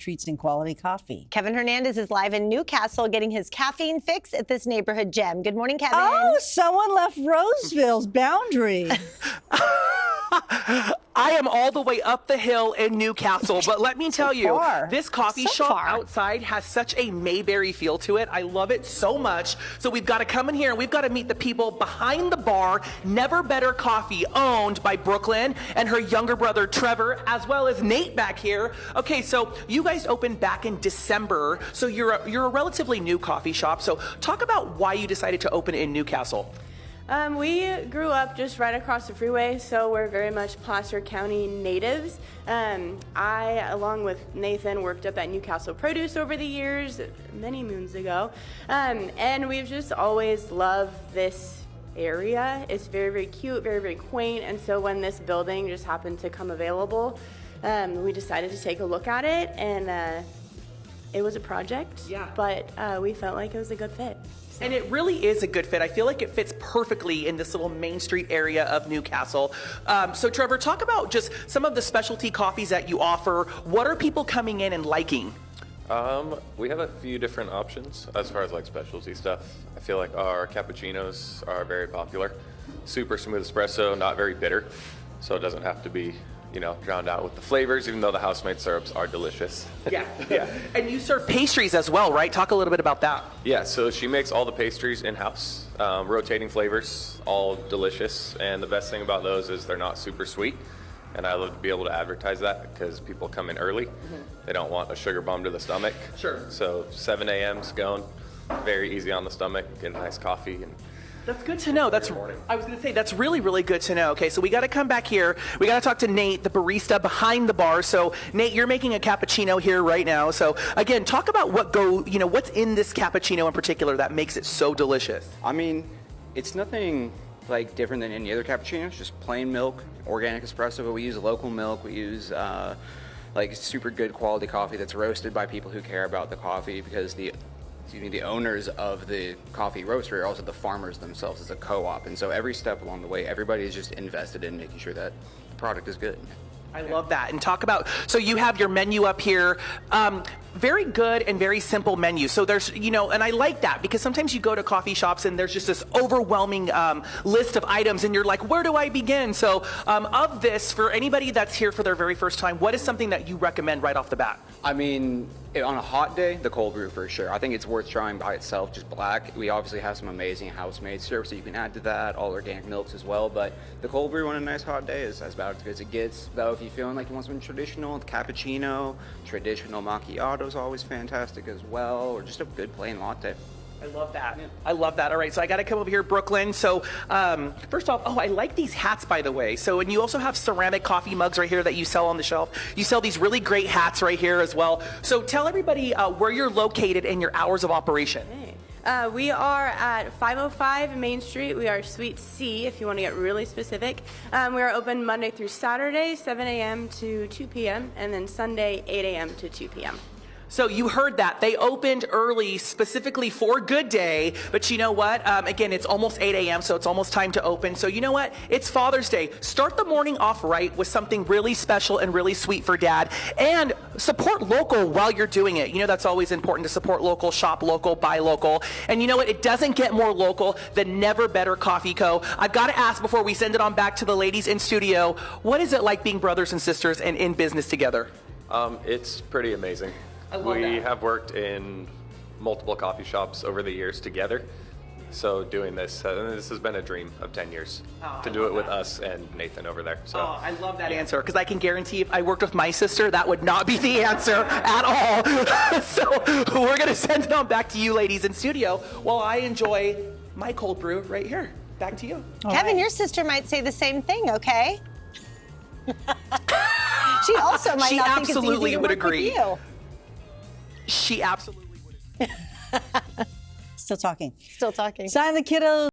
treats and quality coffee. Kevin Hernandez is live in Newcastle getting his caffeine fix at this neighborhood gem. Good morning, Kevin. Oh, someone left Roseville's boundary. I am all the way up the hill in Newcastle, but let me tell you, this coffee shop outside has such a Mayberry feel to it. I love it so much. So we've got to come in here and we've got to meet the people behind the bar. Never Better Coffee, owned by Brooklyn and her younger brother Trevor, as well as Nate back here. Okay, so you guys opened back in December, so you're a relatively new coffee shop. So talk about why you decided to open in Newcastle. We grew up just right across the freeway, so we're very much Placer County natives. I, along with Nathan, worked up at Newcastle Produce over the years, many moons ago, and we've just always loved this area. It's very, very cute, very, very quaint, and so when this building just happened to come available, we decided to take a look at it, and it was a project, but we felt like it was a good fit. And it really is a good fit. I feel like it fits perfectly in this little Main Street area of Newcastle. So Trevor, talk about just some of the specialty coffees that you offer. What are people coming in and liking? We have a few different options as far as like specialty stuff. I feel like our cappuccinos are very popular. Super smooth espresso, not very bitter, so it doesn't have to be, you know, drowned out with the flavors, even though the house-made syrups are delicious. Yeah. And you serve pastries as well, right? Talk a little bit about that. Yeah, so she makes all the pastries in-house, rotating flavors, all delicious. And the best thing about those is they're not super sweet. And I love to be able to advertise that because people come in early. They don't want a sugar bomb to the stomach. Sure. So 7 a.m.'s going, very easy on the stomach, get a nice coffee. And that's good to know. I was going to say, that's really, really good to know. Okay, so we got to come back here. We got to talk to Nate, the barista behind the bar. So Nate, you're making a cappuccino here right now. So again, talk about what's in this cappuccino in particular that makes it so delicious. I mean, it's nothing like different than any other cappuccino. It's just plain milk, organic espresso, but we use local milk. We use like super good quality coffee that's roasted by people who care about the coffee, because the owners of the coffee roastery are also the farmers themselves. It's a co-op, and so every step along the way, everybody is just invested in making sure that the product is good. I love that. And talk about, so you have your menu up here. Very good and very simple menu. So there's, and I like that because sometimes you go to coffee shops and there's just this overwhelming list of items and you're like, where do I begin? So of this, for anybody that's here for their very first time, what is something that you recommend right off the bat? I mean, on a hot day, the cold brew for sure. I think it's worth trying by itself, just black. We obviously have some amazing house-made syrups that you can add to that, all organic milks as well, but the cold brew on a nice hot day is about as good as it gets. Though if you're feeling like you want something traditional, the cappuccino, traditional macchiato is always fantastic as well, or just a good plain latte. I love that. Yeah. I love that. All right, so I got to come over here, Brooklyn. So first off, I like these hats, by the way. So, and you also have ceramic coffee mugs right here that you sell on the shelf. You sell these really great hats right here as well. So tell everybody where you're located and your hours of operation. We are at 505 Main Street. We are Suite C, if you want to get really specific. We are open Monday through Saturday, 7 a.m. to 2 p.m., and then Sunday, 8 a.m. to 2 p.m. So you heard that. They opened early specifically for Good Day, but you know what? Again, it's almost 8 a.m., so it's almost time to open. So you know what? It's Father's Day. Start the morning off right with something really special and really sweet for Dad, and support local while you're doing it. You know that's always important, to support local, shop local, buy local. And you know what? It doesn't get more local than Never Better Coffee Co. I've got to ask before we send it on back to the ladies in studio, what is it like being brothers and sisters and in business together? It's pretty amazing. We have worked in multiple coffee shops over the years together. So doing this has been a dream of 10 years to do it with us and Nathan over there. So I love that answer, because I can guarantee if I worked with my sister, that would not be the answer at all. So we're going to send it on back to you ladies in studio while I enjoy my cold brew right here. Back to you. Kevin, your sister might say the same thing, okay? She also might not think it's easy to work with you. She absolutely would. Still talking. Still talking. Sign the kiddos.